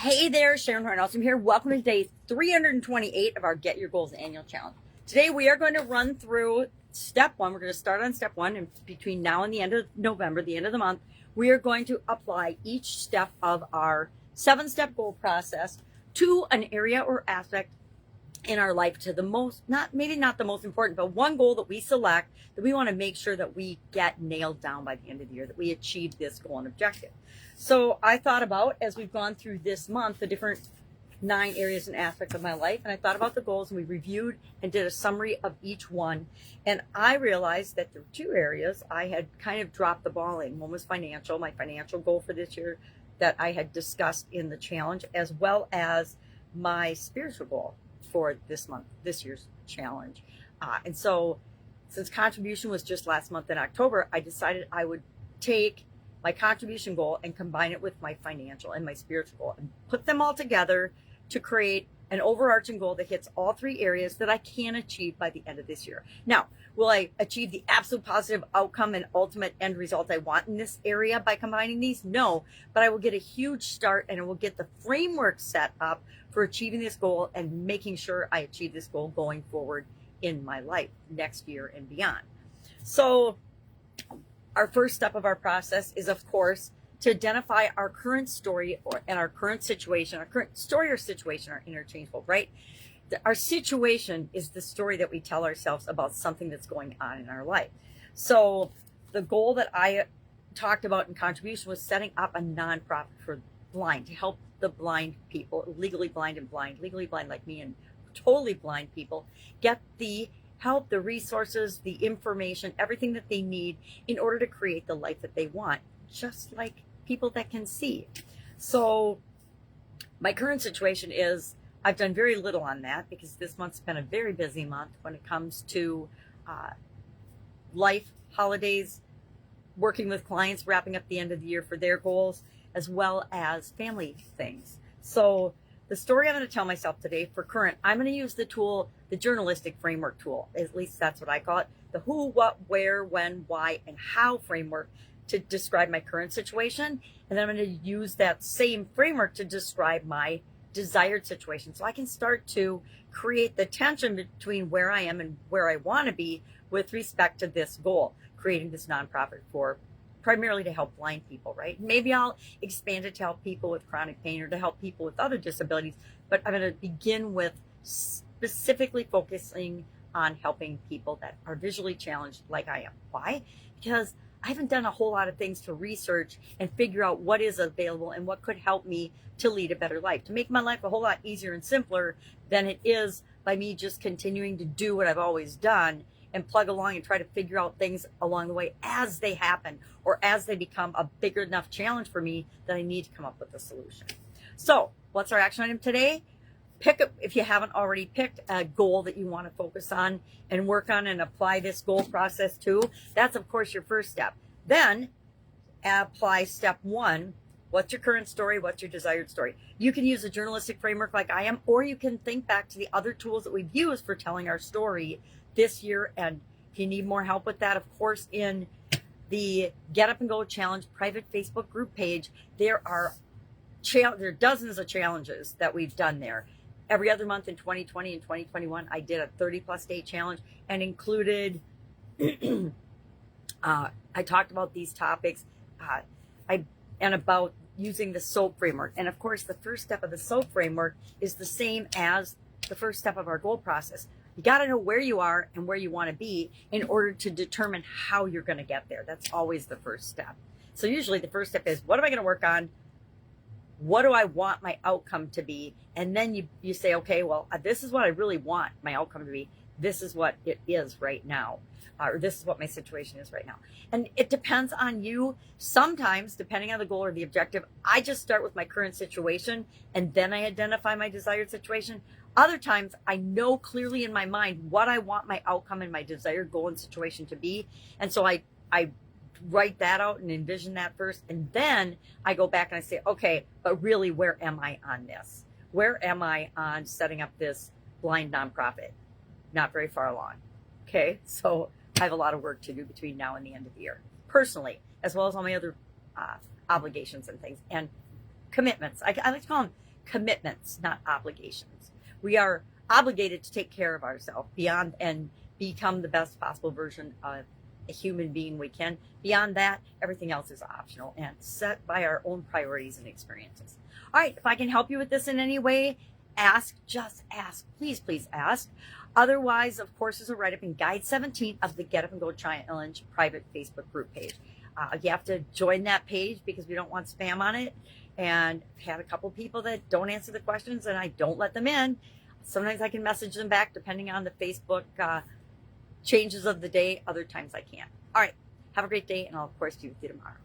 Hey there, Sharon Horne-Ellstrom here. Welcome to day 328 of our Get Your Goals Annual Challenge. Today we are going to run through step one. We're going to start on step one, and between now and the end of November, the end of the month, we are going to apply each step of our 7-step goal process to an area or aspect in our life, to the most, maybe not the most important, but one goal that we select that we want to make sure that we get nailed down by the end of the year, that we achieve this goal and objective. So I thought about, as we've gone through this month, the different 9 areas and aspects of my life, and I thought about the goals, and we reviewed and did a summary of each one. And I realized that there were 2 areas I had kind of dropped the ball in. One was financial, my financial goal for this year that I had discussed in the challenge, as well as my spiritual goal for this year's challenge. And so since contribution was just last month in October, I decided I would take my contribution goal and combine it with my financial and my spiritual goal and put them all together to create an overarching goal that hits all 3 areas that I can achieve by the end of this year. Now, will I achieve the absolute positive outcome and ultimate end result I want in this area by combining these? No, but I will get a huge start, and I will get the framework set up for achieving this goal and making sure I achieve this goal going forward in my life next year and beyond. So our first step of our process is, of course, to identify our current story and our current situation. Our current story or situation are interchangeable, right? Our situation is the story that we tell ourselves about something that's going on in our life. So the goal that I talked about in contribution was setting up a nonprofit for blind, to help the blind people, legally blind like me, and totally blind people get the help, the resources, the information, everything that they need in order to create the life that they want, just like people that can see. So my current situation is I've done very little on that, because this month's been a very busy month when it comes to life, holidays, working with clients, wrapping up the end of the year for their goals, as well as family things. So the story I'm going to tell myself today for current, I'm going to use the tool, the journalistic framework tool, at least that's what I call it, the who, what, where, when, why, and how framework to describe my current situation. And then I'm going to use that same framework to describe my desired situation, so I can start to create the tension between where I am and where I want to be with respect to this goal, creating this nonprofit for primarily to help blind people, right? Maybe I'll expand it to help people with chronic pain or to help people with other disabilities, but I'm going to begin with specifically focusing on helping people that are visually challenged like I am. Why? Because I haven't done a whole lot of things to research and figure out what is available and what could help me to lead a better life, to make my life a whole lot easier and simpler than it is by me just continuing to do what I've always done and plug along and try to figure out things along the way as they happen, or as they become a bigger enough challenge for me that I need to come up with a solution. So what's our action item today? Pick up, if you haven't already picked a goal that you want to focus on and work on and apply this goal process to. That's, of course, your first step. Then apply step 1. What's your current story? What's your desired story? You can use a journalistic framework like I am, or you can think back to the other tools that we've used for telling our story this year. And if you need more help with that, of course, in the Get Up and Go Challenge private Facebook group page, there are dozens of challenges that we've done there. Every other month in 2020 and 2021, I did a 30+ day challenge and included, I talked about these topics, and about using the SOAP framework. And of course, the first step of the SOAP framework is the same as the first step of our goal process. You got to know where you are and where you want to be in order to determine how you're going to get there. That's always the first step. So usually the first step is, what am I going to work on? What do I want my outcome to be? And then you say, okay, well, this is what I really want my outcome to be. This is what it is right now. Or this is what my situation is right now. And it depends on you. Sometimes, depending on the goal or the objective, I just start with my current situation and then I identify my desired situation. Other times, I know clearly in my mind what I want my outcome and my desired goal and situation to be. And so I write that out and envision that first. And then I go back and I say, okay, but really, where am I on this? Where am I on setting up this blind nonprofit? Not very far along. Okay, so I have a lot of work to do between now and the end of the year, personally, as well as all my other obligations and things and commitments. I like to call them commitments, not obligations. We are obligated to take care of ourselves beyond and become the best possible version of a human being we can. Beyond that, everything else is optional and set by our own priorities and experiences. All right, if I can help you with this in any way, ask, just ask. Please, please ask. Otherwise, of course, there's a write-up in Guide 17 of the Get Up and Go Challenge private Facebook group page. You have to join that page because we don't want spam on it. And I've had a couple people that don't answer the questions and I don't let them in. Sometimes I can message them back depending on the Facebook changes of the day. Other times I can't. All right. Have a great day, and I'll, of course, be with you tomorrow.